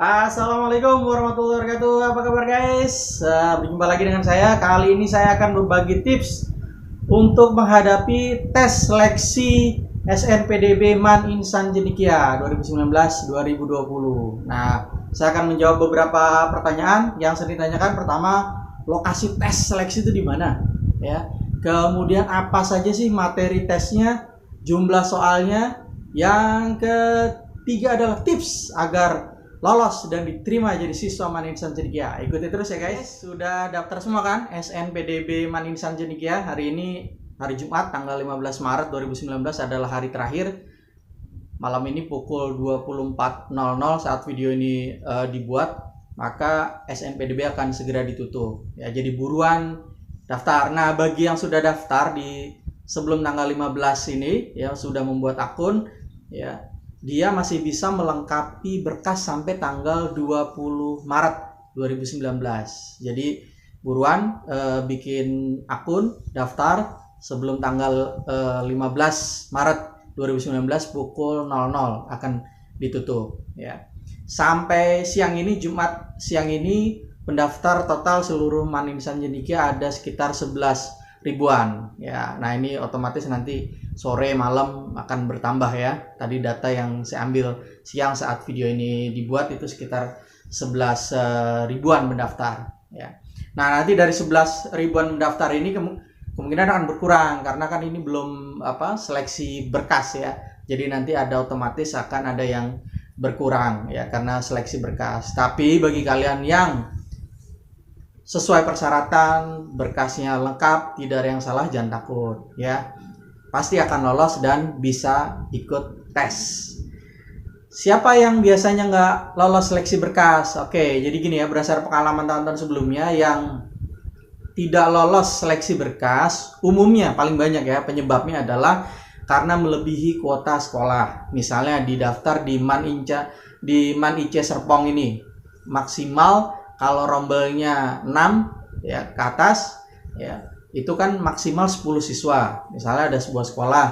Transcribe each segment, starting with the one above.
Assalamualaikum warahmatullahi wabarakatuh. Apa kabar guys? Berjumpa lagi dengan saya. Kali ini saya akan berbagi tips untuk menghadapi tes seleksi SNPDB Man Insan Cendekia 2019-2020. Nah, saya akan menjawab beberapa pertanyaan yang sering ditanyakan. Pertama, lokasi tes seleksi itu di mana? Ya. Kemudian apa saja sih materi tesnya, jumlah soalnya. Yang ketiga adalah tips agar lolos dan diterima jadi siswa Man Insan Cendekia. Ikuti terus ya guys. Sudah daftar semua kan SNPDB Man Insan Cendekia? Hari ini hari Jumat tanggal 15 Maret 2019 adalah hari terakhir. Malam ini pukul 24.00 saat video ini dibuat, maka SNPDB akan segera ditutup. Ya, jadi buruan daftar. Nah, bagi yang sudah daftar di sebelum tanggal 15 ini ya, sudah membuat akun ya, dia masih bisa melengkapi berkas sampai tanggal 20 Maret 2019. Jadi buruan bikin akun, daftar sebelum tanggal 15 Maret 2019 pukul 00 akan ditutup ya. Sampai siang ini, Jumat siang ini, pendaftar total seluruh Man Insan Cendekia ada sekitar 11 ribuan ya. Nah, ini otomatis nanti sore malam akan bertambah ya. Tadi data yang saya ambil siang saat video ini dibuat itu sekitar 11 ribuan mendaftar ya. Nah, nanti dari 11 ribuan mendaftar ini kemungkinan akan berkurang karena kan ini belum seleksi berkas ya. Jadi nanti ada otomatis akan ada yang berkurang ya karena seleksi berkas. Tapi bagi kalian yang sesuai persyaratan, berkasnya lengkap, tidak ada yang salah, jangan takut ya. Pasti akan lolos dan bisa ikut tes. Siapa yang biasanya nggak lolos seleksi berkas? Oke, jadi gini ya, berdasar pengalaman tahun-tahun sebelumnya yang tidak lolos seleksi berkas, umumnya paling banyak ya penyebabnya adalah karena melebihi kuota sekolah. Misalnya didaftar di Man IC Serpong ini, maksimal kalau rombelnya 6 ya ke atas ya, itu kan maksimal 10 siswa. Misalnya ada sebuah sekolah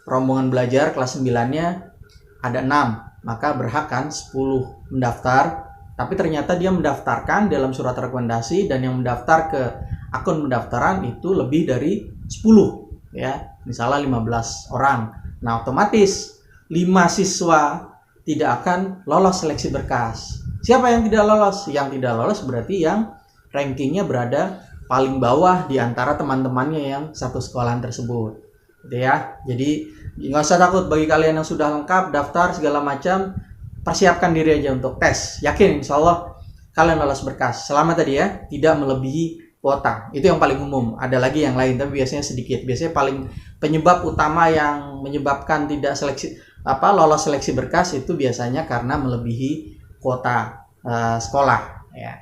rombongan belajar kelas 9-nya ada 6, maka berhak kan 10 mendaftar. Tapi ternyata dia mendaftarkan dalam surat rekomendasi dan yang mendaftar ke akun pendaftaran itu lebih dari 10 ya, misalnya 15 orang. Nah, otomatis 5 siswa tidak akan lolos seleksi berkas. Siapa yang tidak lolos? Yang tidak lolos berarti yang rankingnya berada paling bawah di antara teman-temannya yang satu sekolahan tersebut. Gitu ya. Jadi nggak usah takut bagi kalian yang sudah lengkap, daftar segala macam, persiapkan diri aja untuk tes. Yakin insya Allah kalian lolos berkas. Selama tadi ya, tidak melebihi kuota. Itu yang paling umum. Ada lagi yang lain tapi biasanya sedikit. Biasanya paling penyebab utama yang menyebabkan tidak lolos seleksi berkas itu biasanya karena melebihi kuota sekolah ya.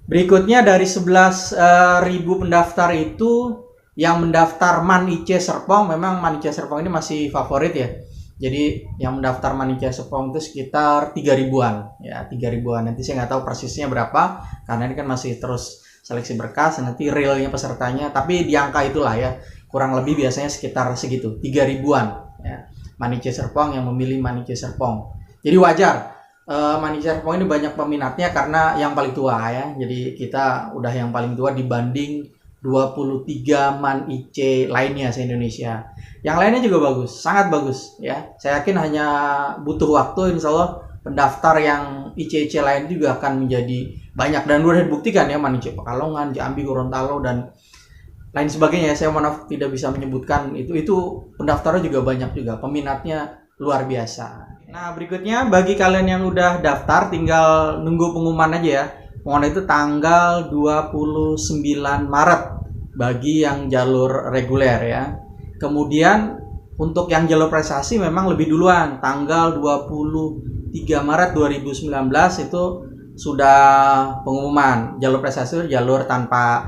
Berikutnya dari 11 ribu pendaftar itu yang mendaftar Man IC Serpong, memang Man IC Serpong ini masih favorit ya. Jadi yang mendaftar Man IC Serpong itu sekitar 3 ribuan ya, 3 ribuan. Nanti saya nggak tahu persisnya berapa karena ini kan masih terus seleksi berkas, nanti realnya pesertanya, tapi di angka itulah ya, kurang lebih biasanya sekitar segitu, 3 ribuan ya. Man IC Serpong yang memilih Man IC Serpong. Jadi wajar Man IC Serpong ini banyak peminatnya karena yang paling tua ya. Jadi kita udah yang paling tua dibanding 23 Man IC lainnya se-Indonesia. Yang lainnya juga bagus, sangat bagus ya. Saya yakin hanya butuh waktu, insya Allah pendaftar yang IC lain juga akan menjadi banyak dan sudah dibuktikan ya, Man IC Pekalongan, Jambi, Gorontalo dan lain sebagainya. Saya maaf tidak bisa menyebutkan itu pendaftarnya juga banyak juga, peminatnya luar biasa. Nah, berikutnya bagi kalian yang udah daftar tinggal nunggu pengumuman aja ya. Pengumuman itu tanggal 29 Maret bagi yang jalur reguler ya. Kemudian untuk yang jalur prestasi memang lebih duluan, tanggal 23 Maret 2019 itu sudah pengumuman. Jalur prestasi itu jalur tanpa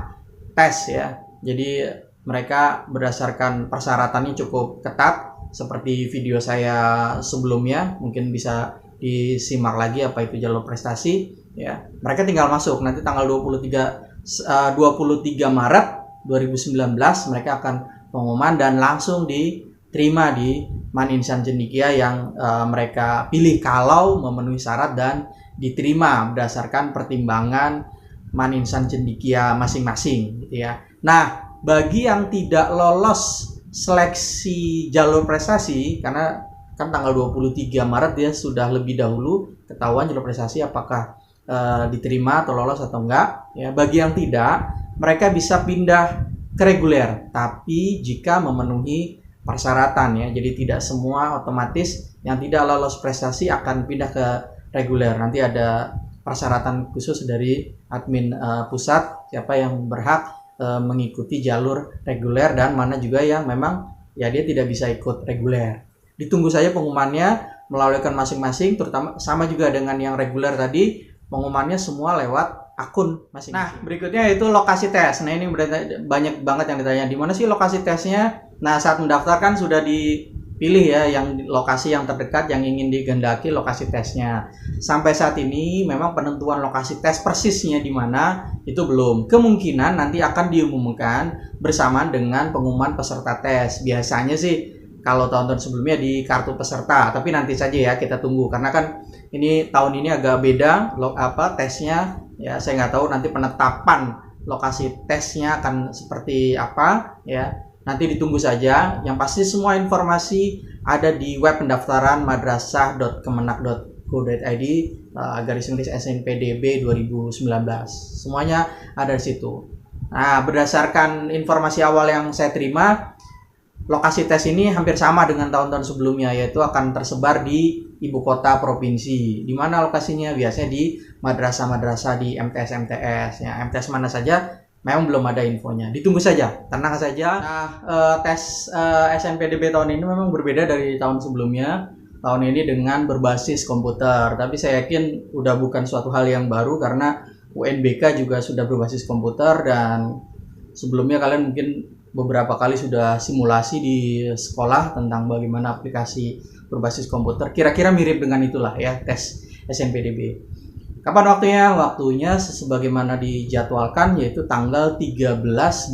tes ya. Jadi mereka berdasarkan persyaratannya cukup ketat seperti video saya sebelumnya, mungkin bisa disimak lagi apa itu jalur prestasi ya. Mereka tinggal masuk nanti tanggal 23 Maret 2019 mereka akan pengumuman dan langsung diterima di maninsan cendekia yang mereka pilih kalau memenuhi syarat dan diterima berdasarkan pertimbangan maninsan cendekia masing-masing gitu ya. Nah, bagi yang tidak lolos seleksi jalur prestasi, karena kan tanggal 23 Maret dia sudah lebih dahulu ketahuan jalur prestasi apakah diterima atau lolos atau enggak ya. Bagi yang tidak, mereka bisa pindah ke reguler, tapi jika memenuhi persyaratan ya. Jadi tidak semua otomatis yang tidak lolos prestasi akan pindah ke reguler. Nanti ada persyaratan khusus dari admin pusat siapa yang berhak mengikuti jalur reguler dan mana juga yang memang ya dia tidak bisa ikut reguler. Ditunggu saja pengumumannya melalui akun masing-masing, terutama sama juga dengan yang reguler tadi, pengumumannya semua lewat akun masing-masing. Nah, berikutnya itu lokasi tes. Nah, ini banyak banget yang ditanya, di mana sih lokasi tesnya? Nah, saat mendaftar kan sudah dipilih ya yang lokasi yang terdekat yang ingin digendaki lokasi tesnya. Sampai saat ini memang penentuan lokasi tes persisnya di mana itu belum. Kemungkinan nanti akan diumumkan bersamaan dengan pengumuman peserta tes. Biasanya sih kalau tahun-tahun sebelumnya di kartu peserta, tapi nanti saja ya kita tunggu karena kan ini tahun ini agak beda tesnya ya. Saya nggak tahu nanti penetapan lokasi tesnya akan seperti apa ya. Nanti ditunggu saja. Yang pasti semua informasi ada di web pendaftaran madrasah.kemenak.go.id /SNPDB 2019. Semuanya ada di situ. Nah, berdasarkan informasi awal yang saya terima, lokasi tes ini hampir sama dengan tahun-tahun sebelumnya, yaitu akan tersebar di ibu kota provinsi. Di mana lokasinya? Biasanya di madrasah-madrasah di MTS-MTS. Ya, MTS mana saja memang belum ada infonya. Ditunggu saja, tenang saja. Nah, tes SNPDB tahun ini memang berbeda dari tahun sebelumnya. Tahun ini dengan berbasis komputer. Tapi saya yakin udah bukan suatu hal yang baru karena UNBK juga sudah berbasis komputer dan sebelumnya kalian mungkin beberapa kali sudah simulasi di sekolah tentang bagaimana aplikasi berbasis komputer. Kira-kira mirip dengan itulah ya tes SNPDB. Kapan waktunya? Waktunya sebagaimana dijadwalkan yaitu tanggal 13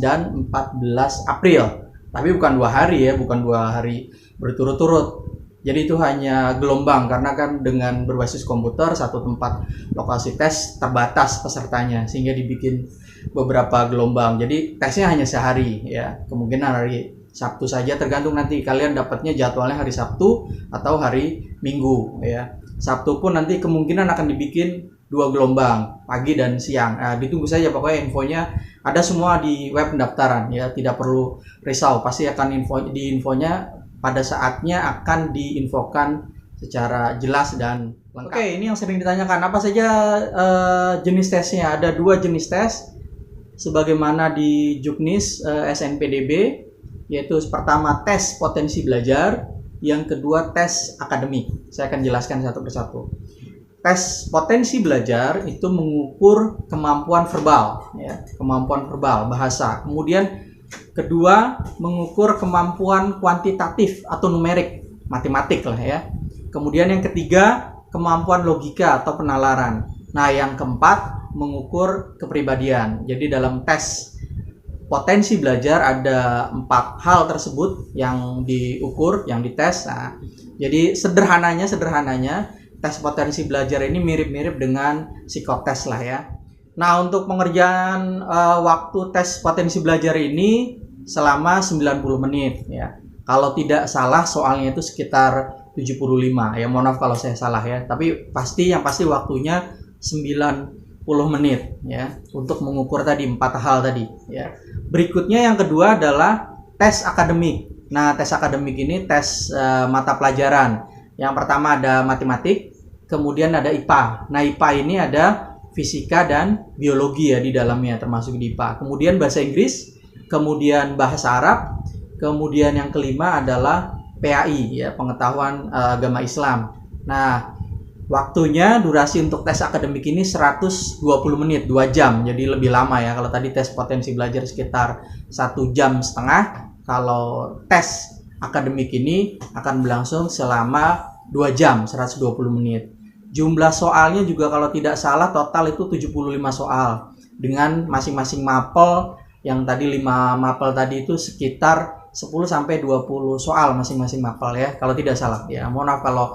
dan 14 April. Tapi bukan 2 hari ya, bukan 2 hari berturut-turut. Jadi itu hanya gelombang karena kan dengan berbasis komputer satu tempat lokasi tes terbatas pesertanya sehingga dibikin beberapa gelombang. Jadi tesnya hanya sehari ya. Kemungkinan hari Sabtu saja tergantung nanti kalian dapatnya jadwalnya hari Sabtu atau hari Minggu ya. Sabtu pun nanti kemungkinan akan dibikin 2 gelombang, pagi dan siang. Nah, ditunggu saja pokoknya infonya ada semua di web pendaftaran ya, tidak perlu risau. Pasti akan infonya pada saatnya akan diinfokan secara jelas dan lengkap. Oke, ini yang sering ditanyakan, apa saja jenis tesnya? Ada 2 jenis tes sebagaimana di Juknis SNPDB, yaitu pertama tes potensi belajar, yang kedua tes akademik. Saya akan jelaskan satu persatu. Tes potensi belajar itu mengukur kemampuan verbal ya, kemampuan verbal bahasa. Kemudian kedua, mengukur kemampuan kuantitatif atau numerik, matematik lah ya. Kemudian yang ketiga, kemampuan logika atau penalaran. Nah, yang keempat, mengukur kepribadian. Jadi dalam tes potensi belajar ada 4 hal tersebut yang diukur, yang dites. Nah, jadi sederhananya tes potensi belajar ini mirip-mirip dengan psikotes lah ya. Nah, untuk pengerjaan waktu tes potensi belajar ini selama 90 menit ya. Kalau tidak salah soalnya itu sekitar 75 ya. Mohon maaf kalau saya salah ya. Tapi yang pasti waktunya 90 menit ya untuk mengukur tadi 4 hal tadi ya. Berikutnya yang kedua adalah tes akademik. Nah, tes akademik ini tes mata pelajaran. Yang pertama ada matematik, kemudian ada IPA. Nah, IPA ini ada fisika dan biologi ya di dalamnya, termasuk di IPA. Kemudian bahasa Inggris, kemudian bahasa Arab, kemudian yang kelima adalah PAI ya, pengetahuan agama Islam. Nah, waktunya durasi untuk tes akademik ini 120 menit, 2 jam. Jadi lebih lama ya. Kalau tadi tes potensi belajar sekitar 1,5 jam, kalau tes akademik ini akan berlangsung selama 2 jam, 120 menit. Jumlah soalnya juga kalau tidak salah total itu 75 soal dengan masing-masing mapel. Yang tadi 5 mapel tadi itu sekitar 10 sampai 20 soal masing-masing mapel ya, kalau tidak salah ya. Mohon maaf kalau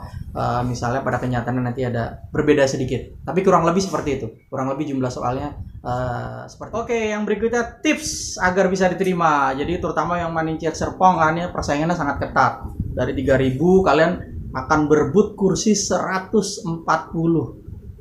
misalnya pada kenyataannya nanti ada berbeda sedikit. Tapi kurang lebih seperti itu. Kurang lebih jumlah soalnya seperti itu. Oke, yang berikutnya tips agar bisa diterima. Jadi terutama yang Maninceer Serpong kan ya, persaingannya sangat ketat. Dari 3.000 kalian akan berebut kursi 140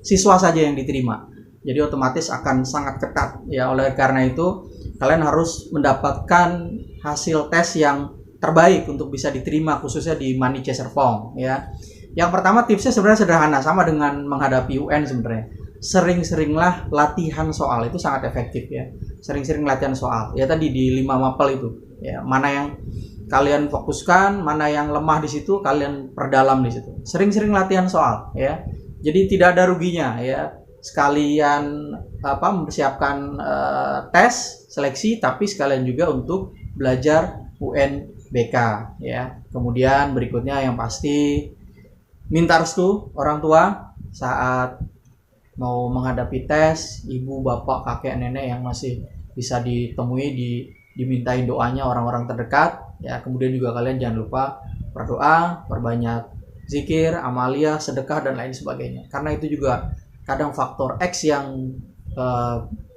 siswa saja yang diterima. Jadi otomatis akan sangat ketat ya. Oleh karena itu kalian harus mendapatkan hasil tes yang terbaik untuk bisa diterima khususnya di Maninceer Serpong ya. Yang pertama tipsnya sebenarnya sederhana, sama dengan menghadapi UN sebenarnya. Sering-seringlah latihan soal, itu sangat efektif ya. Sering-sering latihan soal. Ya tadi di 5 mapel itu ya, mana yang kalian fokuskan, mana yang lemah di situ kalian perdalam di situ. Sering-sering latihan soal ya. Jadi tidak ada ruginya ya. Sekalian mempersiapkan tes seleksi, tapi sekalian juga untuk belajar UNBK ya. Kemudian berikutnya yang pasti minta restu orang tua saat mau menghadapi tes. Ibu, bapak, kakek, nenek yang masih bisa ditemui, dimintain doanya orang-orang terdekat ya. Kemudian juga kalian jangan lupa berdoa, perbanyak zikir, amalia, sedekah dan lain sebagainya. Karena itu juga kadang faktor X yang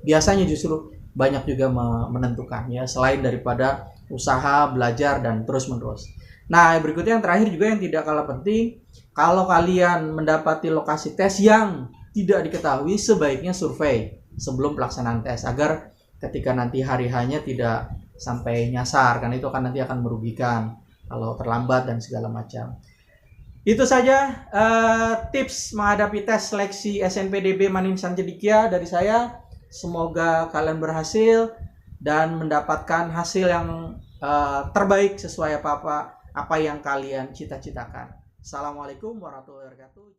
biasanya justru banyak juga menentukan ya, selain daripada usaha, belajar dan terus-menerus. Nah, berikutnya yang terakhir juga yang tidak kalah penting, kalau kalian mendapati lokasi tes yang tidak diketahui, sebaiknya survei sebelum pelaksanaan tes agar ketika nanti hari hanya tidak sampai nyasar, kan itu nanti akan merugikan kalau terlambat dan segala macam. Itu saja tips menghadapi tes seleksi SNPDB Maninsan Cendekia dari saya. Semoga kalian berhasil dan mendapatkan hasil yang terbaik sesuai apa yang kalian cita-citakan. Assalamualaikum warahmatullahi wabarakatuh.